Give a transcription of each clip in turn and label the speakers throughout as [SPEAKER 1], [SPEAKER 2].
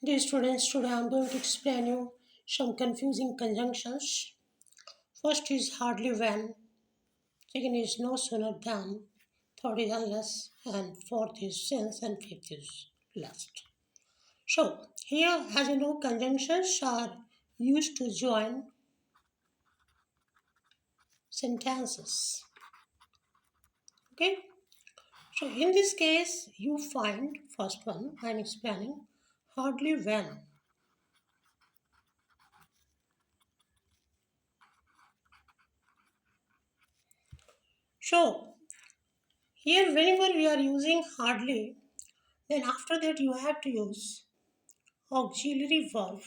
[SPEAKER 1] Dear students, today I am going to explain you some confusing conjunctions. First is hardly when, second is no sooner than, third is unless, and fourth is since, and fifth is last. So, here, as you know, conjunctions are used to join sentences. Okay? So, in this case, you find first one I am explaining hardly when. So, here, whenever we are using hardly, then after that you have to use auxiliary verb.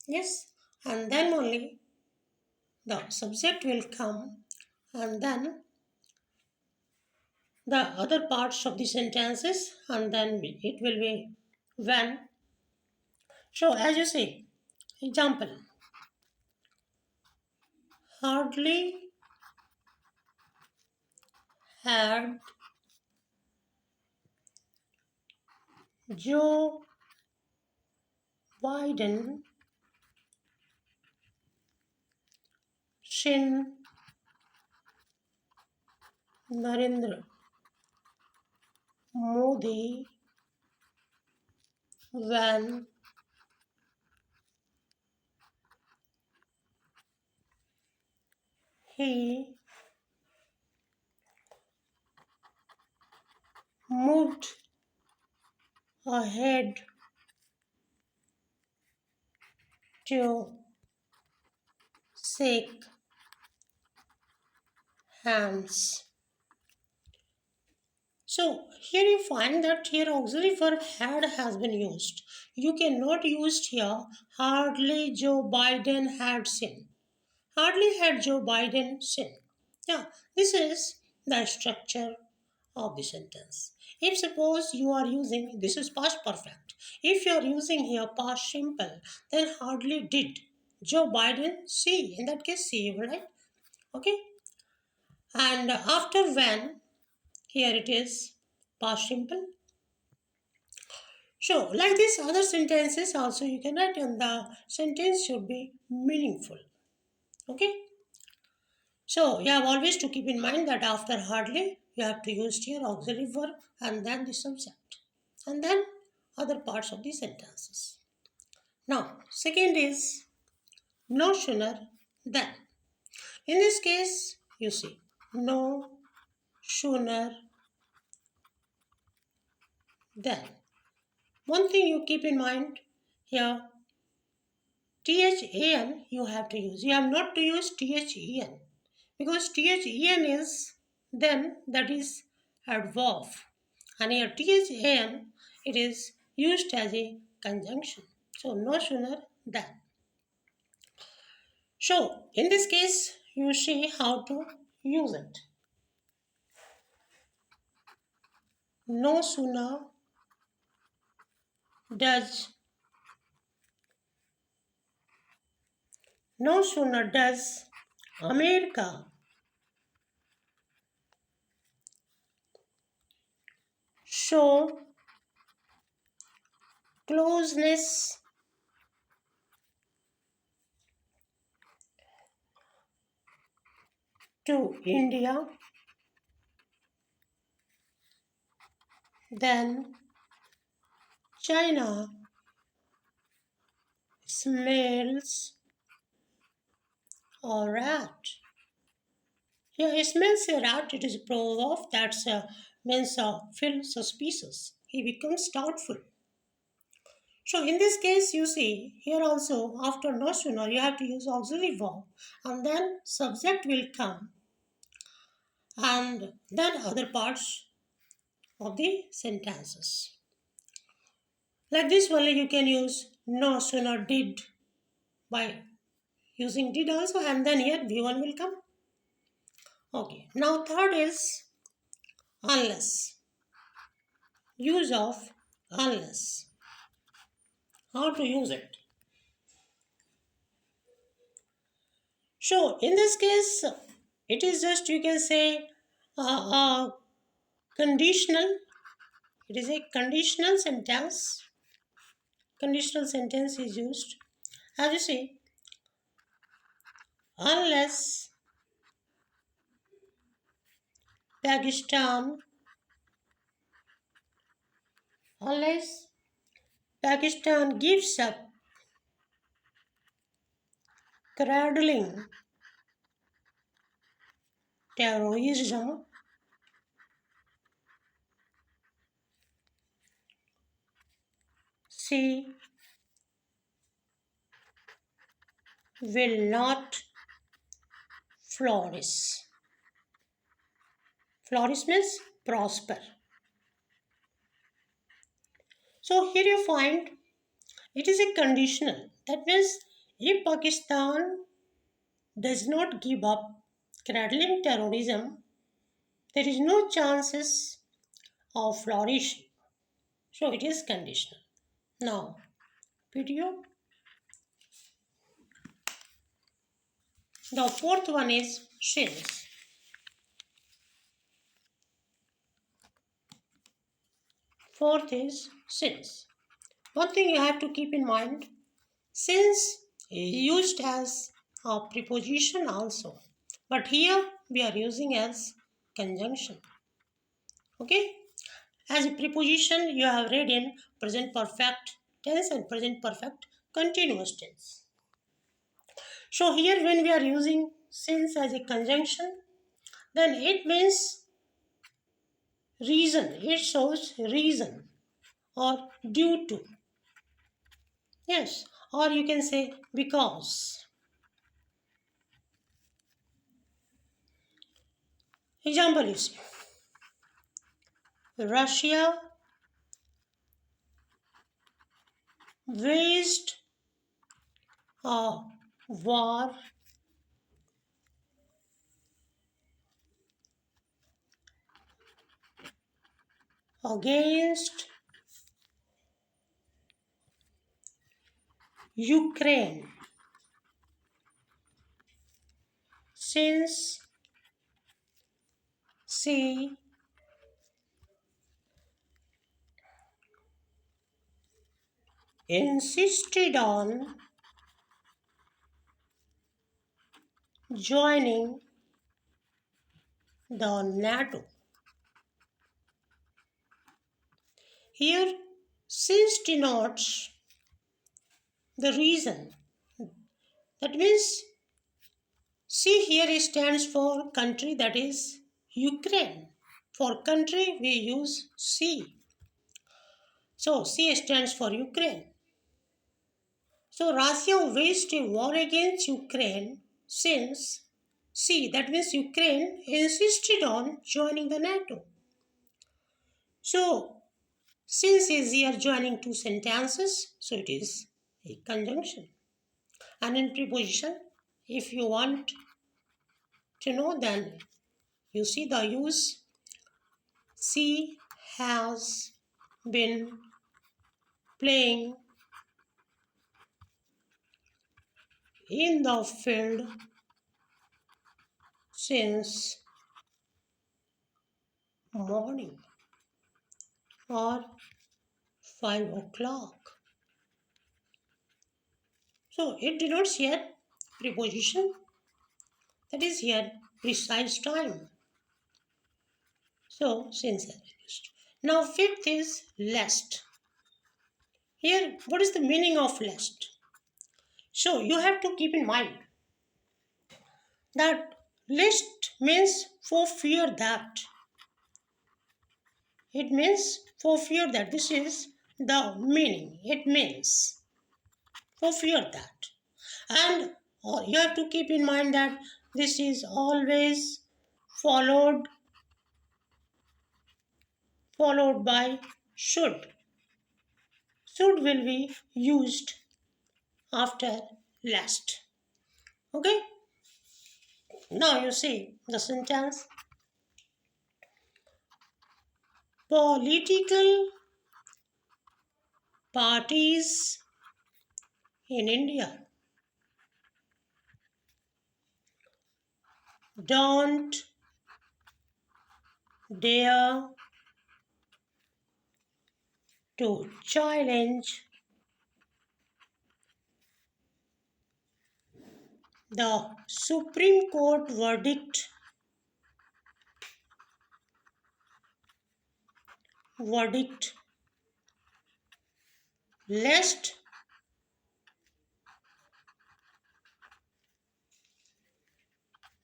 [SPEAKER 1] Yes, and then only the subject will come, and then the other parts of the sentences, and then it will be when. So, as you see, example, hardly had Joe Biden seen Narendra Modi when he moved ahead to shake hands. So here you find that here auxiliary verb had has been used. You cannot use here hardly Joe Biden had seen. Hardly had Joe Biden seen. Yeah, this is the structure of the sentence. If suppose you are using this is past perfect. If you are using here past simple, then hardly did Joe Biden see. In that case, see, right? Okay. And after when, here it is past simple. So, like these other sentences, also you can write and the sentence should be meaningful. Okay. So, you have always to keep in mind that after hardly, you have to use your auxiliary verb and then the subject, and then other parts of the sentences. Now, second is no sooner than. In this case, you see no sooner than. One thing you keep in mind here, THAN you have to use. You have not to use THEN because THEN is then that is adverb, and here THAN it is used as a conjunction. So no sooner than. So in this case you see how to use it. No sooner does no sooner does America show closeness to India than China smells a rat. Here, he smells a rat. It is a proverb that means feel suspicious. He becomes doubtful. So in this case, you see here also after no sooner you have to use auxiliary verb, and then subject will come, and then other parts of the sentences. Like this only you can use no sooner did by using did also, and then here V1 will come. Okay, now third is unless. Use of unless. How to use it? So in this case, it is just you can say conditional. It is a conditional sentence. conditional sentence is used. As you see, unless Pakistan, unless Pakistan gives up cradling terrorism, she will not flourish. Flourish means prosper. So here you find it is a conditional. That means if Pakistan does not give up cradling terrorism, there is no chances of flourishing. So it is conditional. Now, video. The fourth one is since. Fourth is since. One thing you have to keep in mind, since is used as a preposition also. But here we are using as conjunction. Okay? As a preposition, you have read in present perfect tense and present perfect continuous tense. So here when we are using since as a conjunction, then it means reason. It shows reason or due to. Yes, or you can say because. Example you see. Russia waged a war against Ukraine since she insisted on joining the NATO. Here, since denotes the reason. That means C here stands for country, that is Ukraine. For country, we use C. So C stands for Ukraine. So Russia waged a war against Ukraine since C, that means Ukraine, insisted on joining the NATO. So since is here joining two sentences, so it is a conjunction. And in preposition, if you want to know, then you see the use. She has been playing in the field since morning or 5 o'clock. So it denotes here preposition, that is here precise time. So since has been used. Now fifth is lest. Here, what is the meaning of lest? So you have to keep in mind that lest means for fear that. It means for fear that. This is the meaning. It means for fear that. And you have to keep in mind that this is always followed by should. Should will be used after lest. Okay? Now you see the sentence. Political parties in India don't dare to challenge The Supreme Court verdict lest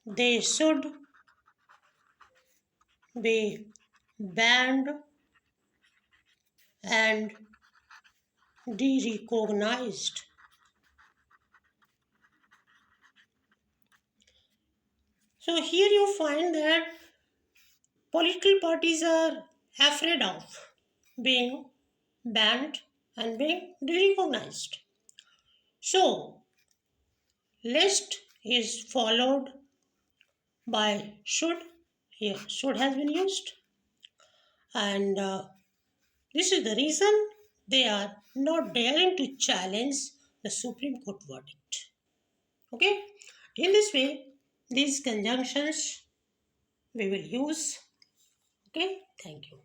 [SPEAKER 1] they should be banned and de-recognized. So here you find that political parties are afraid of being banned and being de-recognized. So list is followed by should. Here should has been used, and this is the reason they are not daring to challenge the Supreme Court verdict. Okay, in this way, these conjunctions we will use. Okay, thank you.